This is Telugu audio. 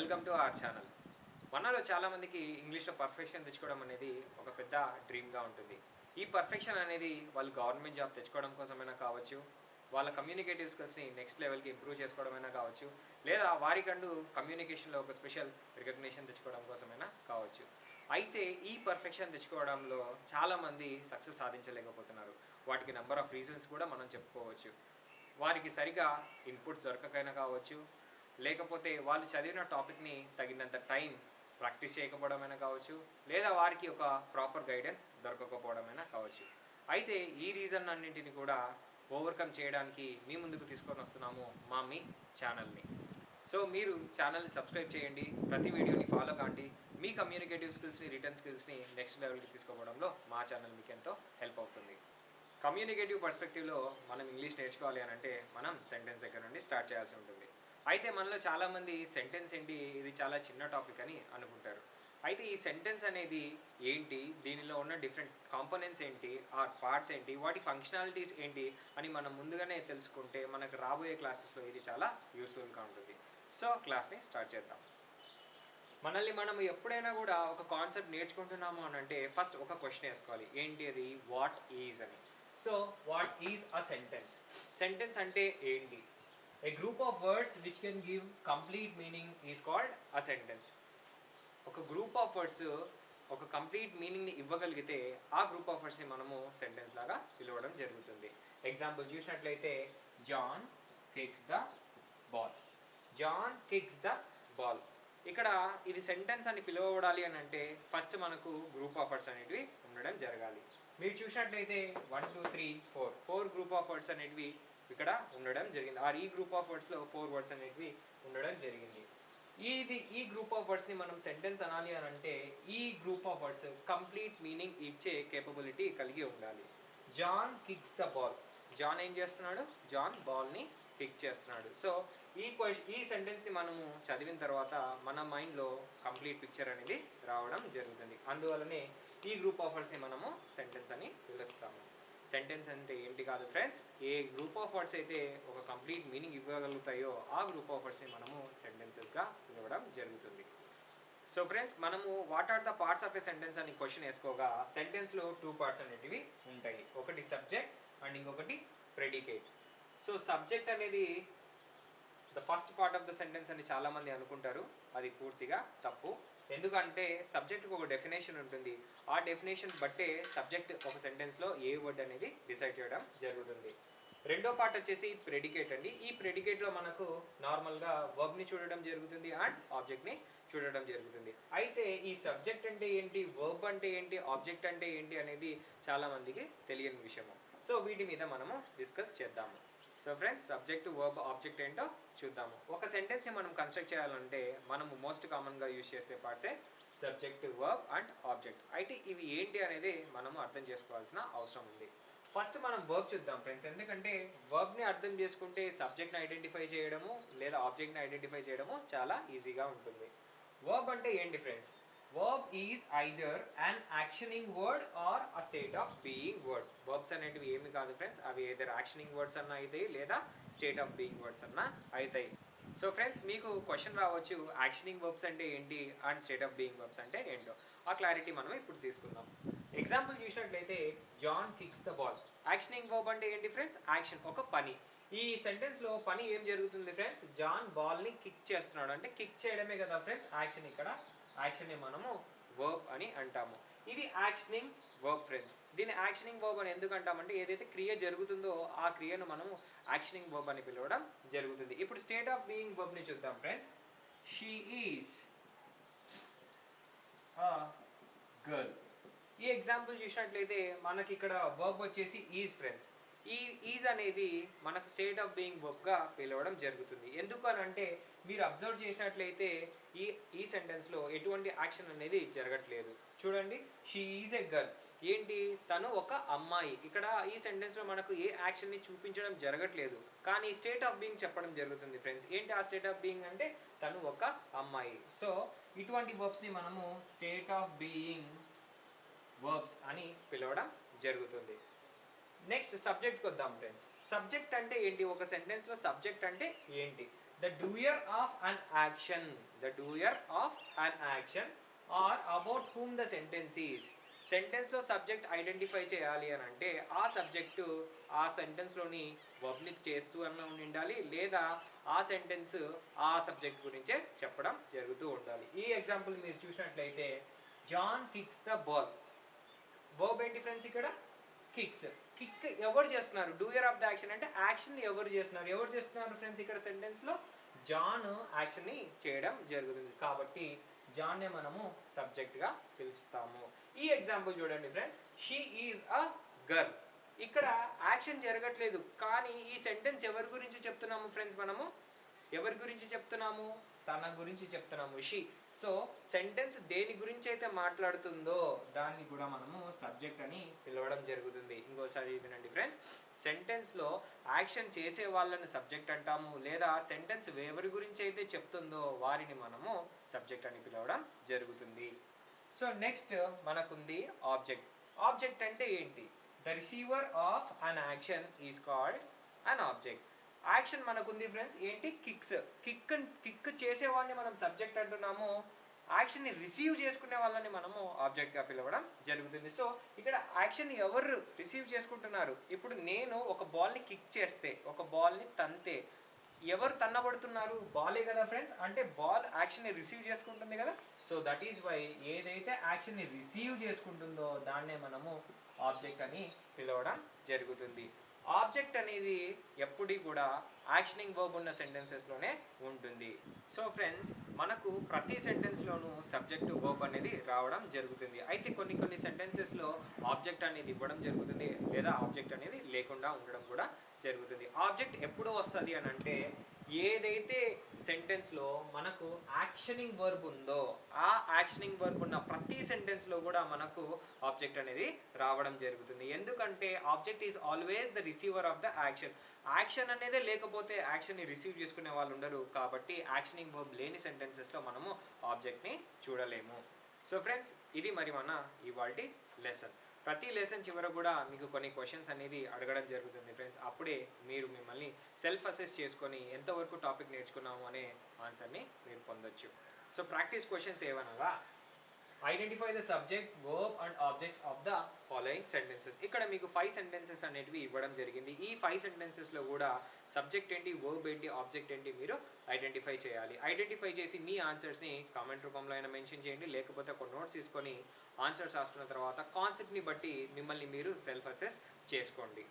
Welcome to our channel. మనలో చాలామందికి ఇంగ్లీష్లో పర్ఫెక్షన్ తెచ్చుకోవడం అనేది ఒక పెద్ద డ్రీమ్గా ఉంటుంది. ఈ పర్ఫెక్షన్ అనేది వాళ్ళు గవర్నమెంట్ జాబ్ తెచ్చుకోవడం కోసమైనా కావచ్చు, వాళ్ళ కమ్యూనికేటివ్ స్కిల్స్ని నెక్స్ట్ లెవెల్కి ఇంప్రూవ్ చేసుకోవడమైనా కావచ్చు, లేదా వారికంటూ కమ్యూనికేషన్లో ఒక స్పెషల్ రికగ్నిషన్ తెచ్చుకోవడం కోసమైనా కావచ్చు. అయితే ఈ పర్ఫెక్షన్ తెచ్చుకోవడంలో చాలామంది సక్సెస్ సాధించలేకపోతున్నారు. వాటికి నెంబర్ ఆఫ్ రీజన్స్ కూడా మనం చెప్పుకోవచ్చు. వారికి సరిగా ఇన్పుట్స్ దొరకకైనా కావచ్చు, లేకపోతే వాళ్ళు చదివిన టాపిక్ని తగినంత టైం ప్రాక్టీస్ చేయకపోవడమైనా కావచ్చు, లేదా వారికి ఒక ప్రాపర్ గైడెన్స్ దొరకకపోవడమైనా కావచ్చు. అయితే ఈ రీజన్ అన్నింటిని కూడా ఓవర్కమ్ చేయడానికి మీ ముందుకు తీసుకొని వస్తున్నాము మీ ఛానల్ని. సో మీరు ఛానల్ని సబ్స్క్రైబ్ చేయండి, ప్రతి వీడియోని ఫాలో కాండి. మీ కమ్యూనికేటివ్ స్కిల్స్ని, రిటర్న్ స్కిల్స్ని నెక్స్ట్ లెవెల్కి తీసుకోవడంలో మా ఛానల్ మీకు ఎంతో హెల్ప్ అవుతుంది. కమ్యూనికేటివ్ పర్స్పెక్టివ్లో మనం ఇంగ్లీష్ నేర్చుకోవాలి అని అంటే మనం సెంటెన్స్ దగ్గర నుండి స్టార్ట్ చేయాల్సి ఉంటుంది. అయితే మనలో చాలామంది సెంటెన్స్ ఏంటి, ఇది చాలా చిన్న టాపిక్ అని అనుకుంటారు. అయితే ఈ సెంటెన్స్ అనేది ఏంటి, దీనిలో ఉన్న డిఫరెంట్ కాంపోనెంట్స్ ఏంటి, ఆర్ పార్ట్స్ ఏంటి, వాటి ఫంక్షనాలిటీస్ ఏంటి అని మనం ముందుగానే తెలుసుకుంటే మనకు రాబోయే క్లాసెస్లో ఇది చాలా యూస్ఫుల్గా ఉంటుంది. సో క్లాస్ని స్టార్ట్ చేద్దాం. మనల్ని మనం ఎప్పుడైనా కూడా ఒక కాన్సెప్ట్ నేర్చుకుంటున్నాము అని అంటే ఫస్ట్ ఒక క్వశ్చన్ వేసుకోవాలి. ఏంటి అది? వాట్ ఈజ్ అని. So what is a sentence? Sentence అంటే ఏంటి? A group of words which can give complete meaning is called a sentence. ఒక గ్రూప్ ఆఫ్ వర్డ్స్ ఒక కంప్లీట్ మీనింగ్ని ఇవ్వగలిగితే ఆ గ్రూప్ ఆఫ్ వర్డ్స్ని మనము సెంటెన్స్ లాగా పిలవడం జరుగుతుంది. ఎగ్జాంపుల్ చూసినట్లయితే John kicks the ball. John kicks the ball. ఇక్కడ ఇది సెంటెన్స్ అని పిలువబడాలి అని అంటే ఫస్ట్ మనకు గ్రూప్ ఆఫ్ వర్డ్స్ అనేటివి ఉండడం జరగాలి. మీరు చూసినట్లయితే 1 2 3 4 గ్రూప్ ఆఫ్ వర్డ్స్ అనేటివి ఇక్కడ ఉండడం జరిగింది. ఆర్ ఈ గ్రూప్ ఆఫ్ వర్డ్స్లో 4 వర్డ్స్ అనేటివి ఉండడం జరిగింది. ఈ గ్రూప్ ఆఫ్ వర్డ్స్ని మనం సెంటెన్స్ అనాలి అని అంటే ఈ group of words complete meaning ఇచ్చే కేపబిలిటీ కలిగి ఉండాలి. John kicks the ball. John ఏం చేస్తున్నాడు? జాన్ బాల్ని కిక్ చేస్తున్నాడు. సో ఈ సెంటెన్స్ని మనము చదివిన తర్వాత మన మైండ్లో కంప్లీట్ పిక్చర్ అనేది రావడం జరుగుతుంది. అందువల్లనే ఈ గ్రూప్ ఆఫ్ వర్డ్స్ని మనము సెంటెన్స్ అని పిలుస్తాము. సెంటెన్స్ అంటే ఏంటి కాదు friends, A group of words అయితే ఒక కంప్లీట్ మీనింగ్ ఇవ్వగలుగుతాయో ఆ గ్రూప్ ఆఫ్ వర్డ్స్ని మనము సెంటెన్సెస్గా పిలవడం జరుగుతుంది. సో ఫ్రెండ్స్, మనము what are the parts of a sentence అని క్వశ్చన్ వేసుకోగా సెంటెన్స్లో 2 పార్ట్స్ అనేటివి ఉంటాయి. ఒకటి సబ్జెక్ట్ అండ్ ఇంకొకటి ప్రెడికేట్. సో సబ్జెక్ట్ అనేది the first part of the sentence అని చాలామంది అనుకుంటారు. అది పూర్తిగా తప్పు. ఎందుకంటే సబ్జెక్ట్కి ఒక డెఫినేషన్ ఉంటుంది. ఆ డెఫినేషన్ బట్టే సబ్జెక్ట్ ఒక సెంటెన్స్లో ఏ వర్డ్ అనేది డిసైడ్ చేయడం జరుగుతుంది. రెండో పార్ట్ వచ్చేసి ప్రెడికేట్ అండి. ఈ ప్రెడికేట్లో మనకు నార్మల్గా వర్బ్ని చూడడం జరుగుతుంది అండ్ ఆబ్జెక్ట్ని చూడడం జరుగుతుంది. అయితే ఈ సబ్జెక్ట్ అంటే ఏంటి, వర్బ్ అంటే ఏంటి, ఆబ్జెక్ట్ అంటే ఏంటి అనేది చాలామందికి తెలియని విషయము. సో వీటి మీద మనము డిస్కస్ చేద్దాము. So friends, subject, verb, object ఏంటో చూద్దాము. ఒక సెంటెన్స్ని మనం కన్స్ట్రక్ట్ చేయాలంటే మనము మోస్ట్ కామన్గా యూజ్ చేసే పార్ట్సే సబ్జెక్ట్, వర్బ్ అండ్ ఆబ్జెక్ట్. అయితే ఇవి ఏంటి అనేది మనము అర్థం చేసుకోవాల్సిన అవసరం ఉంది. ఫస్ట్ మనం వర్బ్ చూద్దాం ఫ్రెండ్స్. ఎందుకంటే వర్బ్ని అర్థం చేసుకుంటే సబ్జెక్ట్ని ఐడెంటిఫై చేయడము లేదా ఆబ్జెక్ట్ని ఐడెంటిఫై చేయడము చాలా ఈజీగా ఉంటుంది. వర్బ్ అంటే ఏంటి friends? Verb is either an actioning word or a state of being word. Verbs అనేటివి ఏమి కాదు ఫ్రెండ్స్, అవి either actioning words అన్న అవుతాయి లేదా state of being words అన్న అవుతాయి. సో ఫ్రెండ్స్, మీకు క్వశ్చన్ రావచ్చు, యాక్షనింగ్ వర్బ్స్ అంటే ఏంటి and state of being verbs అంటే ఏంటో. ఆ క్లారిటీ మనం ఇప్పుడు తీసుకుందాం. ఎగ్జాంపుల్ చూసినట్లయితే John kicks the ball. Actioning verb అంటే ఏంటి ఫ్రెండ్స్? యాక్షన్, ఒక పని. ఈ సెంటెన్స్లో పని ఏం జరుగుతుంది ఫ్రెండ్స్? జాన్ బాల్ని కిక్ చేస్తున్నాడు. అంటే కిక్ చేయడమే కదా ఫ్రెండ్స్ యాక్షన్. ఇక్కడ యాక్షన్ని మనము వర్బ్ అని అంటాము. ఇది యాక్షనింగ్ వర్బ్ ఫ్రెండ్స్. దీన్ని యాక్షనింగ్ వర్బ్ అని ఎందుకు అంటామంటే ఏదైతే క్రియ జరుగుతుందో ఆ క్రియను మనము యాక్షనింగ్ వర్బ్ అని పిలవడం జరుగుతుంది. ఇప్పుడు స్టేట్ ఆఫ్ బీయింగ్ వర్బ్ని చూద్దాం friends. She is a girl. ఈ ఎగ్జాంపుల్ చూసినట్లయితే మనకి ఇక్కడ వర్బ్ వచ్చేసి ఈజ్ ఫ్రెండ్స్. ఈ ఈజ్ అనేది మనకు స్టేట్ ఆఫ్ బీయింగ్ వర్బ్గా పిలవడం జరుగుతుంది. ఎందుకు అని అంటే మీరు అబ్జర్వ్ చేసినట్లయితే ఈ సెంటెన్స్లో ఎటువంటి యాక్షన్ అనేది జరగట్లేదు. చూడండి, షీ ఈజ్ ఎ గర్ల్. ఏంటి? తను ఒక అమ్మాయి. ఇక్కడ ఈ సెంటెన్స్లో మనకు ఏ యాక్షన్ని చూపించడం జరగట్లేదు, కానీ స్టేట్ ఆఫ్ బీయింగ్ చెప్పడం జరుగుతుంది ఫ్రెండ్స్. ఏంటి ఆ స్టేట్ ఆఫ్ బీయింగ్ అంటే తను ఒక అమ్మాయి. సో ఇటువంటి వర్బ్స్ని మనము స్టేట్ ఆఫ్ బీయింగ్ వర్బ్స్ అని పిలవడం జరుగుతుంది. నెక్స్ట్ సబ్జెక్ట్కి వద్దాం ఫ్రెండ్స్. సబ్జెక్ట్ అంటే ఏంటి? ఒక సెంటెన్స్లో సబ్జెక్ట్ అంటే ఏంటి? the doer of an action, the doer of an action or about whom the sentence is. సెంటెన్స్లో సబ్జెక్ట్ ఐడెంటిఫై చేయాలి అని అంటే ఆ సబ్జెక్టు ఆ సెంటెన్స్లోని వర్బ్ని చేస్తూ అన్న ఉండాలి, లేదా ఆ సెంటెన్స్ ఆ సబ్జెక్ట్ గురించే చెప్పడం జరుగుతూ ఉండాలి. ఈ ఎగ్జాంపుల్ మీరు చూసినట్లయితే John kicks the ball. Verb ఏంటి ఫ్రెండ్స్ ఇక్కడ? కిక్స్. కిక్ ఎవరు చేస్తున్నారు? డూయర్ ఆఫ్ ద యాక్షన్ అంటే యాక్షన్ ఎవరు చేస్తున్నారు ఫ్రెండ్స్? ఇక్కడ సెంటెన్స్లో జాన్ యాక్షన్ని చేయడం జరుగుతుంది కాబట్టి జాన్నే మనము సబ్జెక్ట్గా పిలుస్తాము. ఈ ఎగ్జాంపుల్ చూడండి friends, she is a girl. ఇక్కడ యాక్షన్ జరగట్లేదు కానీ ఈ సెంటెన్స్ ఎవరి గురించి చెప్తున్నాము ఫ్రెండ్స్? మనము ఎవరి గురించి చెప్తున్నాము? తన గురించి చెప్తున్నాము, షీ. సో సెంటెన్స్ దేని గురించి అయితే మాట్లాడుతుందో దాన్ని కూడా మనము సబ్జెక్ట్ అని పిలవడం జరుగుతుంది. ఇంకోసారి వినండి ఫ్రెండ్స్, సెంటెన్స్లో యాక్షన్ చేసే వాళ్ళని సబ్జెక్ట్ అంటాము, లేదా సెంటెన్స్ ఎవరి గురించి అయితే చెప్తుందో వారిని మనము సబ్జెక్ట్ అని పిలవడం జరుగుతుంది. సో నెక్స్ట్ మనకుంది ఆబ్జెక్ట్. ఆబ్జెక్ట్ అంటే ఏంటి? The receiver of an action is called an object. Action మనకుంది ఫ్రెండ్స్ ఏంటి? కిక్స్. కిక్ చేసే వాళ్ళని మనం సబ్జెక్ట్ అంటున్నాము, యాక్షన్ని రిసీవ్ చేసుకునే వాళ్ళని మనము ఆబ్జెక్ట్గా పిలవడం జరుగుతుంది. సో ఇక్కడ యాక్షన్ని ఎవరు రిసీవ్ చేసుకుంటున్నారు? ఇప్పుడు నేను ఒక బాల్ని కిక్ చేస్తే, ఒక బాల్ని తంతే ఎవరు తన్నబడుతున్నారు? బాలే కదా ఫ్రెండ్స్. అంటే బాల్ యాక్షన్ని రిసీవ్ చేసుకుంటుంది కదా. సో దట్ ఈస్ వై ఏదైతే యాక్షన్ని రిసీవ్ చేసుకుంటుందో దాన్నే మనము ఆబ్జెక్ట్ అని పిలవడం జరుగుతుంది. ఆబ్జెక్ట్ అనేది ఎప్పుడూ కూడా యాక్షనింగ్ వర్బ్ ఉన్న సెంటెన్సెస్లోనే ఉంటుంది. సో ఫ్రెండ్స్, మనకు ప్రతి సెంటెన్స్లోనూ సబ్జెక్టు వర్బ్ అనేది రావడం జరుగుతుంది. అయితే కొన్ని సెంటెన్సెస్లో ఆబ్జెక్ట్ అనేది ఇవ్వడం జరుగుతుంది, లేదా ఆబ్జెక్ట్ అనేది లేకుండా ఉండడం కూడా జరుగుతుంది. ఆబ్జెక్ట్ ఎప్పుడు వస్తుంది అని అంటే ఏదైతే సెంటెన్స్లో మనకు యాక్షనింగ్ వర్బ్ ఉందో ఆ యాక్షనింగ్ వర్బ్ ఉన్న ప్రతి సెంటెన్స్లో కూడా మనకు ఆబ్జెక్ట్ అనేది రావడం జరుగుతుంది. ఎందుకంటే object is always the receiver of the action. Action అనేదే లేకపోతే యాక్షన్ని రిసీవ్ చేసుకునే వాళ్ళు ఉండరు కాబట్టి యాక్షనింగ్ వర్బ్ లేని సెంటెన్సెస్లో మనము ఆబ్జెక్ట్ని చూడలేము. సో ఫ్రెండ్స్, ఇది మరి మన ఇవాల్టి లెసన్. ప్రతి లెసన్ చివర కూడా మీకు కొన్ని క్వశ్చన్స్ అనేది అడగడం జరుగుతుంది ఫ్రెండ్స్. అప్పుడే మీరు మిమ్మల్ని సెల్ఫ్ అసెస్ చేసుకొని ఎంతవరకు టాపిక్ నేర్చుకున్నాము అనే ఆన్సర్ని మీరు పొందొచ్చు. సో ప్రాక్టీస్ క్వశ్చన్స్ ఏమనగా, identify the subject, verb and objects of the following sentences. ఇక్కడ మీకు 5 సెంటెన్సెస్ అనేటివి ఇవ్వడం జరిగింది. ఈ 5 సెంటెన్సెస్లో కూడా సబ్జెక్ట్ ఏంటి, వర్బ్ ఏంటి, ఆబ్జెక్ట్ ఏంటి మీరు ఐడెంటిఫై చేయాలి. ఐడెంటిఫై చేసి మీ ఆన్సర్స్ని కామెంట్ రూపంలో అయినా మెన్షన్ చేయండి, లేకపోతే ఒక నోట్స్ తీసుకొని ఆన్సర్స్ రాసుకున్న తర్వాత కాన్సెప్ట్ని బట్టి మిమ్మల్ని మీరు సెల్ఫ్ అసెస్ చేసుకోండి.